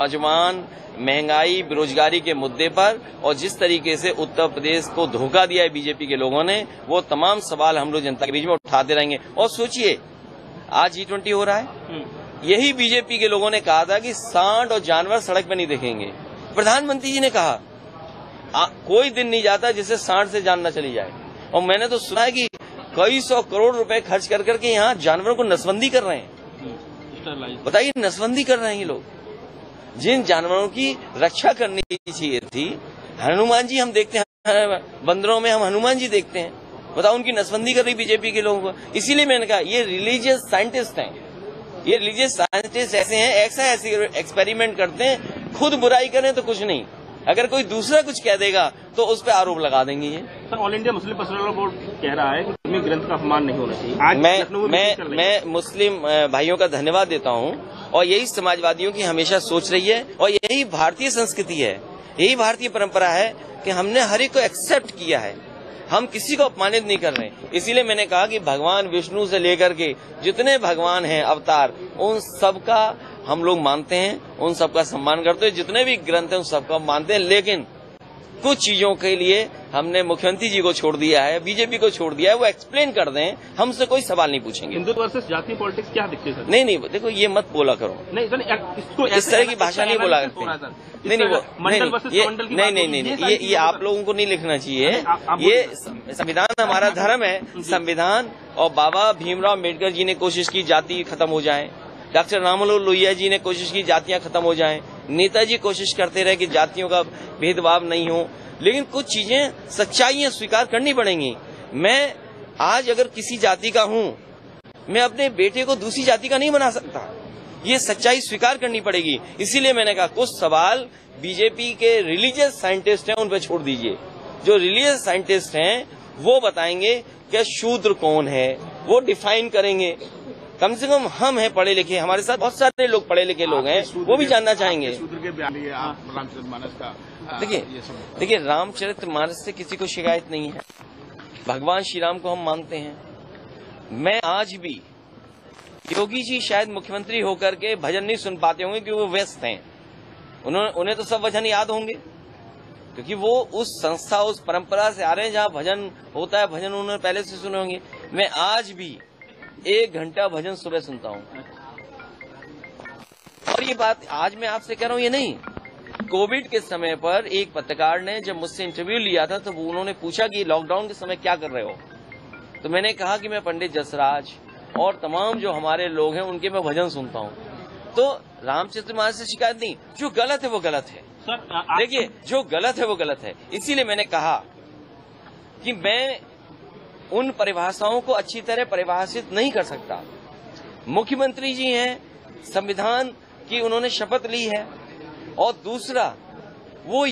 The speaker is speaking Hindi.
नौजवान, महंगाई, बेरोजगारी के मुद्दे पर और जिस तरीके से उत्तर प्रदेश को धोखा दिया है बीजेपी के लोगों ने, वो तमाम सवाल हम लोग जनता के बीच में उठाते रहेंगे। और सोचिए, आज G20 हो रहा है, यही बीजेपी के लोगों ने कहा था कि सांड और जानवर सड़क पर नहीं दिखेंगे। प्रधानमंत्री जी ने कहा कोई दिन नहीं जाता जिससे सांड से जान न चली जाए। और मैंने तो सुना है कि कई 100 करोड़ रुपए खर्च कर करके यहाँ जानवरों को नसबंदी कर रहे हैं। बताइए, नसबंदी कर रहे हैं ये लोग। जिन जानवरों की रक्षा करनी चाहिए थी, हनुमान जी हम देखते हैं, बंदरों में हम हनुमान जी देखते हैं, बताओ उनकी नसबंदी कर रही बीजेपी के लोगों को। इसीलिए मैंने कहा ये रिलीजियस साइंटिस्ट हैं, ये रिलीजियस साइंटिस्ट ऐसे हैं, ऐसे एक्सपेरिमेंट करते हैं, खुद बुराई करें तो कुछ नहीं, अगर कोई दूसरा कुछ कह देगा तो उस पर आरोप लगा देंगे। ये sir, all India Muslim personal law board कह रहा है कि धार्मिक ग्रंथ का अपमान नहीं होना चाहिए। मैं मुस्लिम भाइयों का धन्यवाद देता हूं, और यही समाजवादियों की हमेशा सोच रही है, और यही भारतीय संस्कृति है, यही भारतीय परंपरा है कि हमने हर एक को एक्सेप्ट किया है, हम किसी को अपमानित नहीं कर रहे। इसीलिए मैंने कहा कि भगवान विष्णु से लेकर के जितने भगवान हैं अवतार, उन सबका हम लोग मानते हैं, उन सबका सम्मान करते हैं, जितने भी ग्रंथ हैं उन सबका मानते हैं। लेकिन कुछ चीजों के लिए हमने मुख्यमंत्री जी को छोड़ दिया है, बीजेपी को छोड़ दिया है, वो एक्सप्लेन कर दें, हमसे कोई सवाल नहीं पूछेंगे। हिंदुत्व वर्सेस जातीय पॉलिटिक्स क्या दिखती है सर? नहीं, देखो ये मत बोला करो, नहीं सर, इसको इस तरह की भाषा नहीं बोला करते। नहीं, ये आप लोगों को नहीं लिखना चाहिए। ये संविधान हमारा धर्म है, संविधान, और बाबा भीमराव अम्बेडकर जी ने कोशिश की जाति खत्म हो जाए, डॉक्टर राममनोहर लोहिया जी ने कोशिश की जातियां खत्म हो जाएं, नेताजी कोशिश करते रहे कि जातियों का भेदभाव नहीं हो, लेकिन कुछ चीजें सच्चाइयां स्वीकार करनी पड़ेंगी। मैं आज अगर किसी जाति का हूं, मैं अपने बेटे को दूसरी जाति का नहीं बना सकता, ये सच्चाई स्वीकार करनी पड़ेगी। इसीलिए मैंने कहा कुछ सवाल बीजेपी के रिलीजियस साइंटिस्ट हैं उन पर छोड़ दीजिए। जो रिलीजियस साइंटिस्ट हैं वो बताएंगे कि शूद्र कौन है, वो डिफाइन करेंगे। कम से कम हम हैं पढ़े लिखे, हमारे साथ बहुत सारे लोग पढ़े लिखे लोग हैं, वो भी जानना चाहेंगे। देखिए, रामचरितमानस से किसी को शिकायत नहीं है, भगवान श्री राम को हम मानते हैं। मैं आज भी, योगी जी शायद मुख्यमंत्री होकर के भजन नहीं सुन पाते होंगे क्योंकि वो व्यस्त हैं, उन्हें तो सब भजन याद होंगे, क्योंकि वो उस संस्था, उस परंपरा से आ रहे हैं जहाँ भजन होता है, भजन उन्होंने पहले से सुने होंगे। मैं आज भी 1 घंटा भजन सुबह सुनता हूँ। और ये बात आज मैं आपसे कह रहा हूँ, ये नहीं, कोविड के समय पर एक पत्रकार ने जब मुझसे इंटरव्यू लिया था तो उन्होंने पूछा कि लॉकडाउन के समय क्या कर रहे हो, तो मैंने कहा कि मैं पंडित जसराज और तमाम जो हमारे लोग हैं उनके मैं भजन सुनता हूँ। तो रामचरितमानस से शिकायत नहीं, जो गलत है वो गलत है। देखिए, जो गलत है वो गलत है। इसीलिए मैंने कहा कि मैं उन परिभाषाओं को अच्छी तरह परिभाषित नहीं कर सकता। मुख्यमंत्री जी हैं, संविधान की उन्होंने शपथ ली है, और दूसरा वो